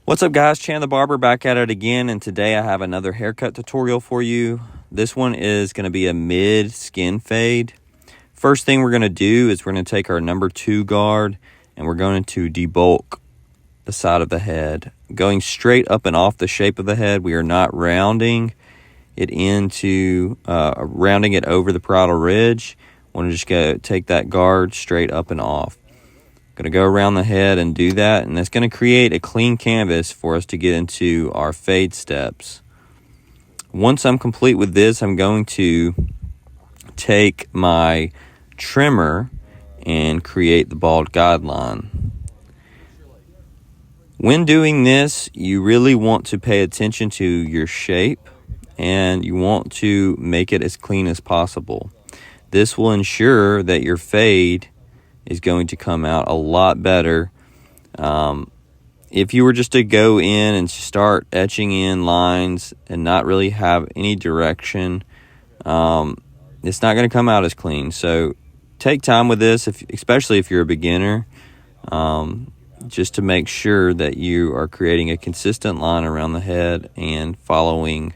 What's up, guys? Chan the Barber back at it again, and today I have another haircut tutorial for you. This one is going to be a mid skin fade. First thing we're going to do is we're going to take our number 2 guard and we're going to debulk the side of the head, going straight up and off the shape of the head. We are not rounding it rounding it over the parietal ridge. Want to just take that guard straight up and off. Going to go around the head and do that, and that's going to create a clean canvas for us to get into our fade steps. Once I'm complete with this, I'm going to take my trimmer and create the bald guideline. When doing this, you really want to pay attention to your shape, and you want to make it as clean as possible. This will ensure that your fade is going to come out a lot better. If you were just to go in and start etching in lines and not really have any direction, it's not going to come out as clean. So take time with this, especially if you're a beginner, just to make sure that you are creating a consistent line around the head and following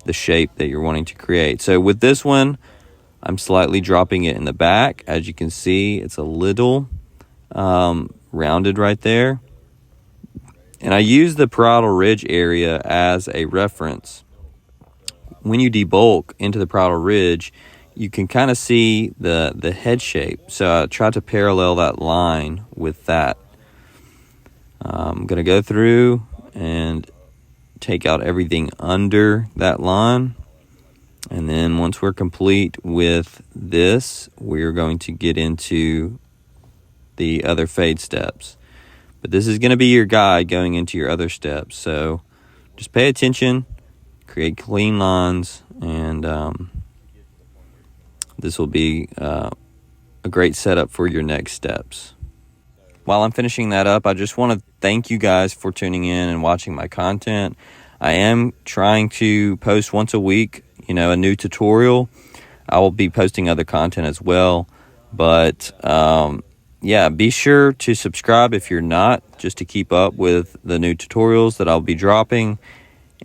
the shape that you're wanting to create. So with this one, I'm slightly dropping it in the back. As you can see, it's a little rounded right there. And I use the parietal ridge area as a reference. When you debulk into the parietal ridge, you can kind of see the head shape. So I try to parallel that line with that. I'm going to go through and take out everything under that line. And then once we're complete with this, we're going to get into the other fade steps. But this is going to be your guide going into your other steps. So just pay attention, create clean lines, and this will be a great setup for your next steps. While I'm finishing that up, I just want to thank you guys for tuning in and watching my content. I am trying to post once a week, a new tutorial. I will be posting other content as well. But, be sure to subscribe if you're not, just to keep up with the new tutorials that I'll be dropping.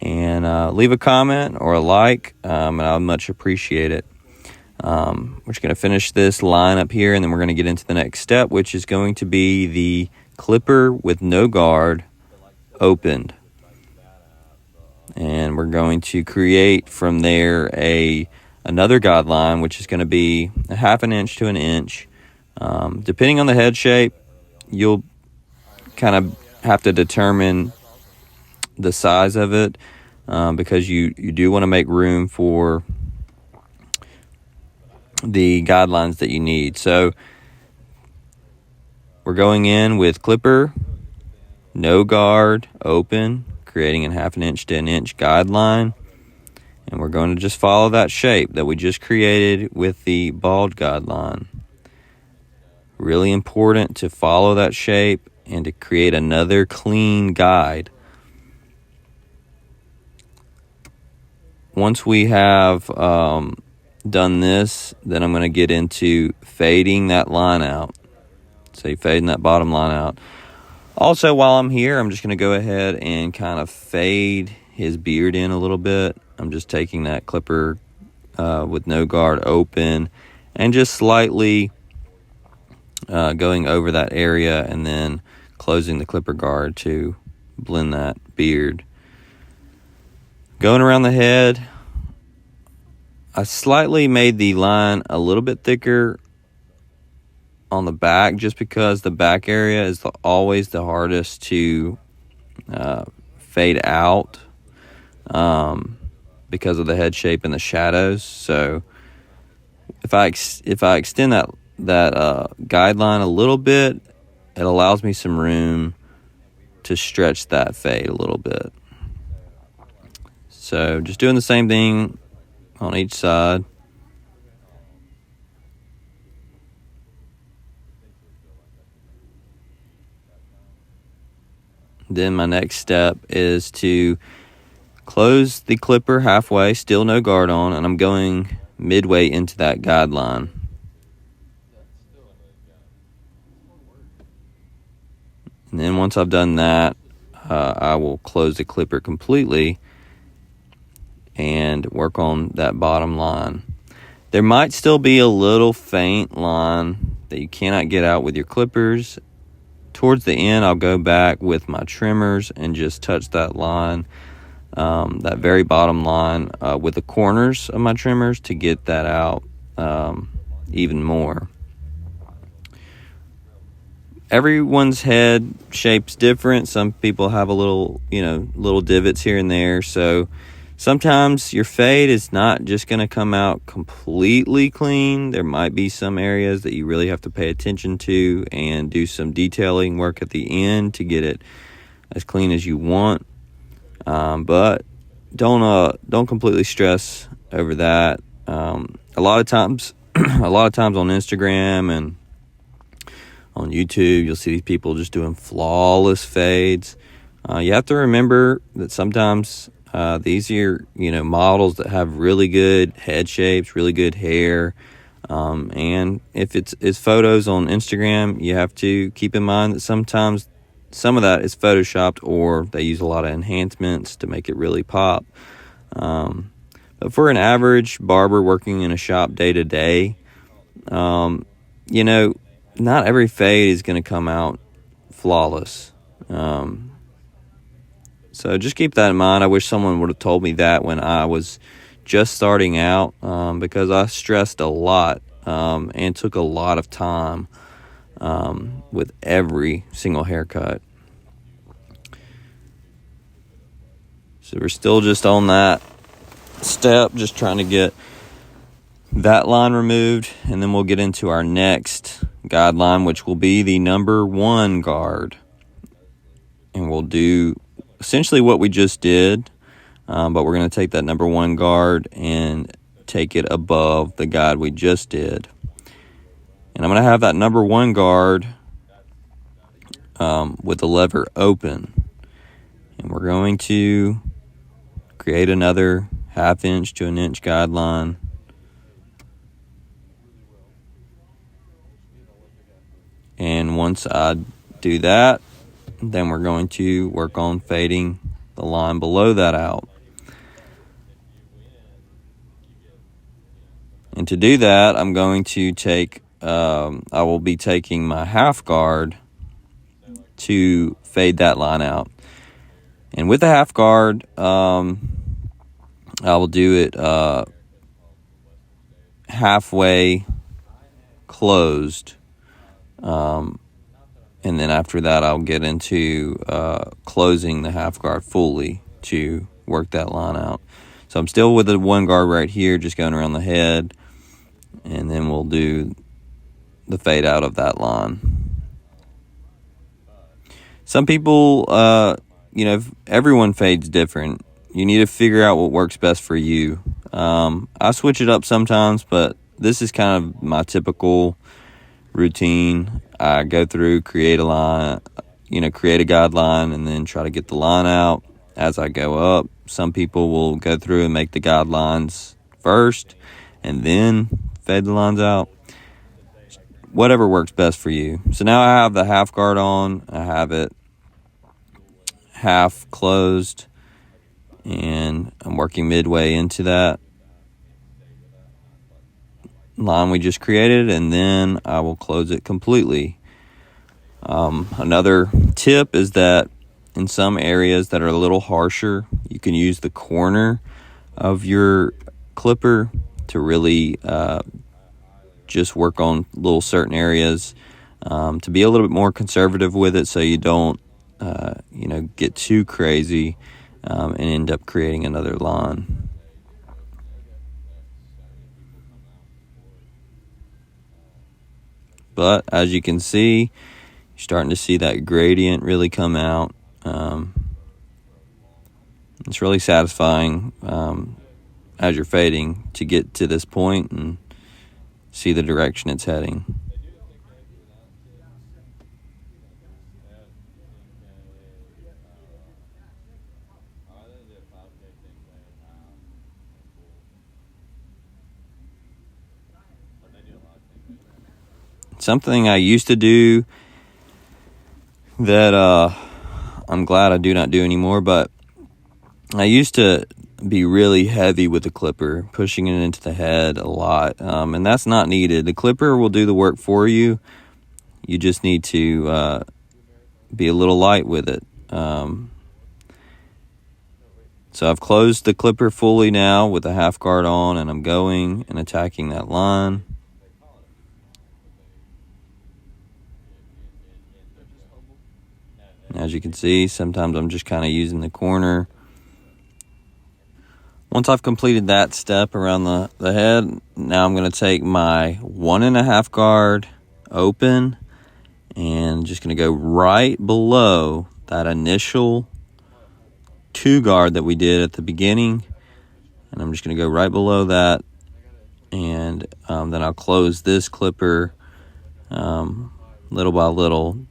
And leave a comment or a like, and I'll much appreciate it. We're just going to finish this line up here, and then we're going to get into the next step, which is going to be the clipper with no guard opened. And we're going to create from there another guideline, which is going to be a 1/2 inch to 1 inch. Depending on the head shape, you'll kind of have to determine the size of it, because you do want to make room for the guidelines that you need. So we're going in with clipper, no guard, open, creating a 1/2 inch to 1 inch guideline. And we're going to just follow that shape that we just created with the bald guideline. Really important to follow that shape and to create another clean guide. Once we have done this, then I'm going to get into fading that line out. So you're fading that bottom line out. Also, while I'm here, I'm just going to go ahead and kind of fade his beard in a little bit. I'm just taking that clipper with no guard open and just slightly going over that area and then closing the clipper guard to blend that beard. Going around the head, I slightly made the line a little bit thicker on the back, just because the back area is always the hardest to fade out because of the head shape and the shadows. So if I extend that guideline a little bit, it allows me some room to stretch that fade a little bit. So just doing the same thing on each side. Then my next step is to close the clipper halfway, still no guard on, and I'm going midway into that guideline. And then once I've done that, I will close the clipper completely and work on that bottom line. There might still be a little faint line that you cannot get out with your clippers. Towards the end, I'll go back with my trimmers and just touch that line, that very bottom line, with the corners of my trimmers to get that out even more. Everyone's head shape's different. Some people have a little divots here and there. So sometimes your fade is not just going to come out completely clean. There might be some areas that you really have to pay attention to and do some detailing work at the end to get it as clean as you want. But don't completely stress over that. A lot of times on Instagram and on YouTube, you'll see these people just doing flawless fades. You have to remember that sometimes these are models that have really good head shapes, really good hair, and if it's photos on Instagram, you have to keep in mind that sometimes some of that is photoshopped or they use a lot of enhancements to make it really pop. But for an average barber working in a shop day to day, not every fade is going to come out flawless. So just keep that in mind. I wish someone would have told me that when I was just starting out, because I stressed a lot and took a lot of time with every single haircut. So we're still just on that step, just trying to get that line removed, and then we'll get into our next guideline, which will be the number 1 guard. And we'll do essentially what we just did, but we're going to take that number 1 guard and take it above the guide we just did. And I'm going to have that number 1 guard with the lever open. And we're going to create another 1/2 inch to 1 inch guideline. And once I do that, then we're going to work on fading the line below that out. And to do that, I'm going to I will be taking my 1/2 guard to fade that line out. And with the 1/2 guard, I will do it halfway closed. And then after that, I'll get into closing the 1/2 guard fully to work that line out. So I'm still with the 1 guard right here, just going around the head. And then we'll do the fade out of that line. Some people, everyone fades different. You need to figure out what works best for you. I switch it up sometimes, but this is kind of my typical routine. I go through, create a line, create a guideline, and then try to get the line out as I go up. Some people will go through and make the guidelines first and then fade the lines out. Whatever works best for you. So now I have the 1/2 guard on. I have it half closed, and I'm working midway into that line we just created, and then I will close it completely. Another tip is that in some areas that are a little harsher, you can use the corner of your clipper to really just work on little certain areas, to be a little bit more conservative with it, so you don't get too crazy and end up creating another line. But as you can see, you're starting to see that gradient really come out. It's really satisfying as you're fading to get to this point and see the direction it's heading. Something I used to do that I'm glad I do not do anymore, but I used to be really heavy with the clipper, pushing it into the head a lot, and that's not needed. The clipper will do the work for you. You just need to be a little light with it. So I've closed the clipper fully now with the half guard on, and I'm going and attacking that line. As you can see, sometimes I'm just kind of using the corner. Once I've completed that step around the head, now I'm going to take my 1.5 guard open and just going to go right below that initial 2 guard that we did at the beginning. And I'm just going to go right below that, and then I'll close this clipper little by little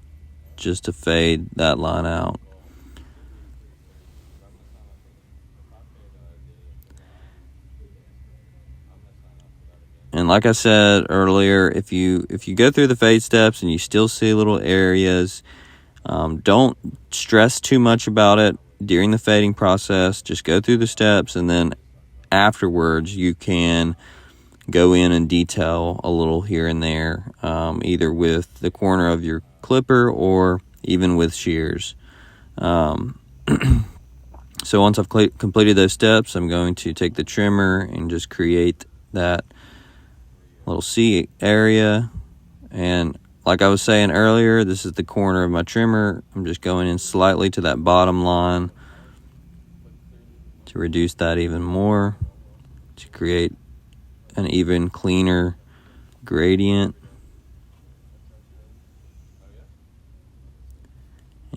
just to fade that line out. And like I said earlier, if you go through the fade steps and you still see little areas, don't stress too much about it during the fading process. Just go through the steps, and then afterwards you can go in and detail a little here and there, either with the corner of your clipper or even with shears. So once I've completed those steps, I'm going to take the trimmer and just create that little C area. And like I was saying earlier, this is the corner of my trimmer. I'm just going in slightly to that bottom line to reduce that even more, to create an even cleaner gradient.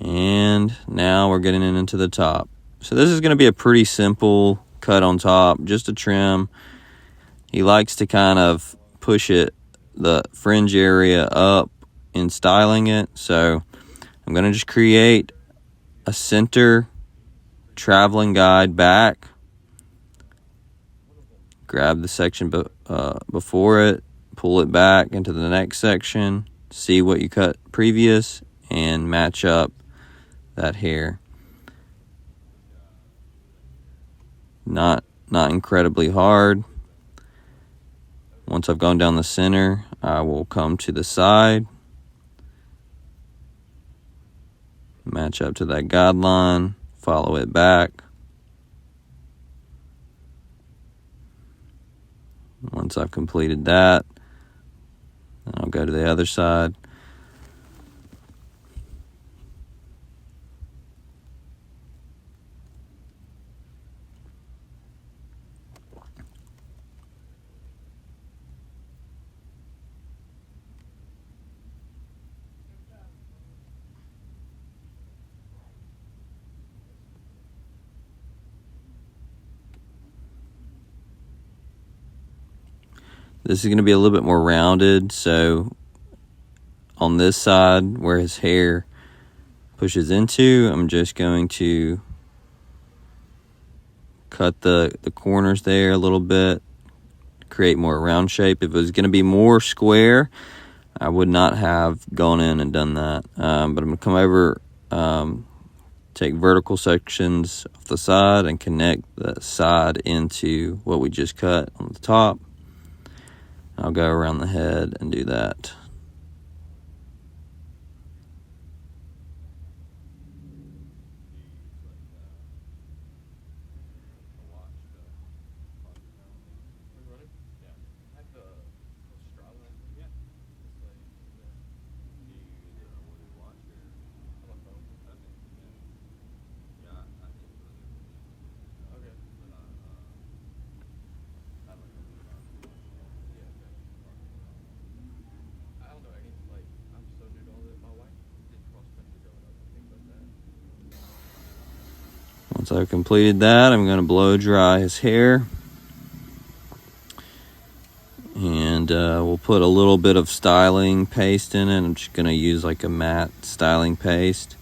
And now we're getting into the top. So this is going to be a pretty simple cut on top, just a trim. He likes to kind of push it, the fringe area, up in styling it. So I'm going to just create a center traveling guide back. Grab the section before it, pull it back into the next section, see what you cut previous, and match up that hair. Not incredibly hard. Once I've gone down the center, I will come to the side, match up to that guideline, follow it back. Once I've completed that, I'll go to the other side. This is going to be a little bit more rounded, so on this side where his hair pushes into, I'm just going to cut the corners there a little bit, create more round shape. If it was going to be more square, I would not have gone in and done that. But I'm going to come over, take vertical sections off the side and connect the side into what we just cut on the top. I'll go around the head and do that. Once I've completed that, I'm going to blow dry his hair. And we'll put a little bit of styling paste in it. I'm just going to use like a matte styling paste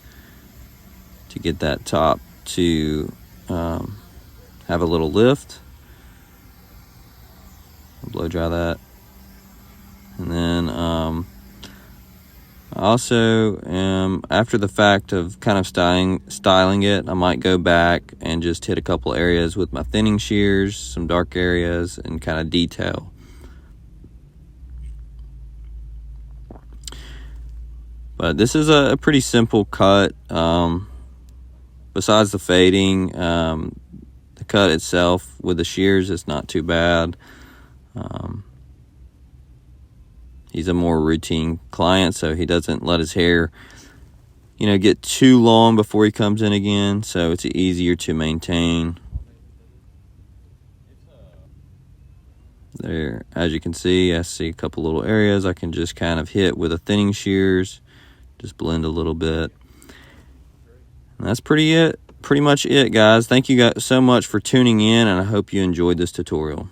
to get that top to have a little lift. I'll blow dry that. And then I'll Also, after the fact of kind of styling it, I might go back and just hit a couple areas with my thinning shears, some dark areas, and kind of detail. But this is a pretty simple cut. Besides the fading, the cut itself with the shears is not too bad. He's a more routine client, so he doesn't let his hair, get too long before he comes in again, so it's easier to maintain. There, as you can see, I see a couple little areas I can just kind of hit with a thinning shears, just blend a little bit. And that's pretty much it, guys. Thank you guys so much for tuning in, and I hope you enjoyed this tutorial.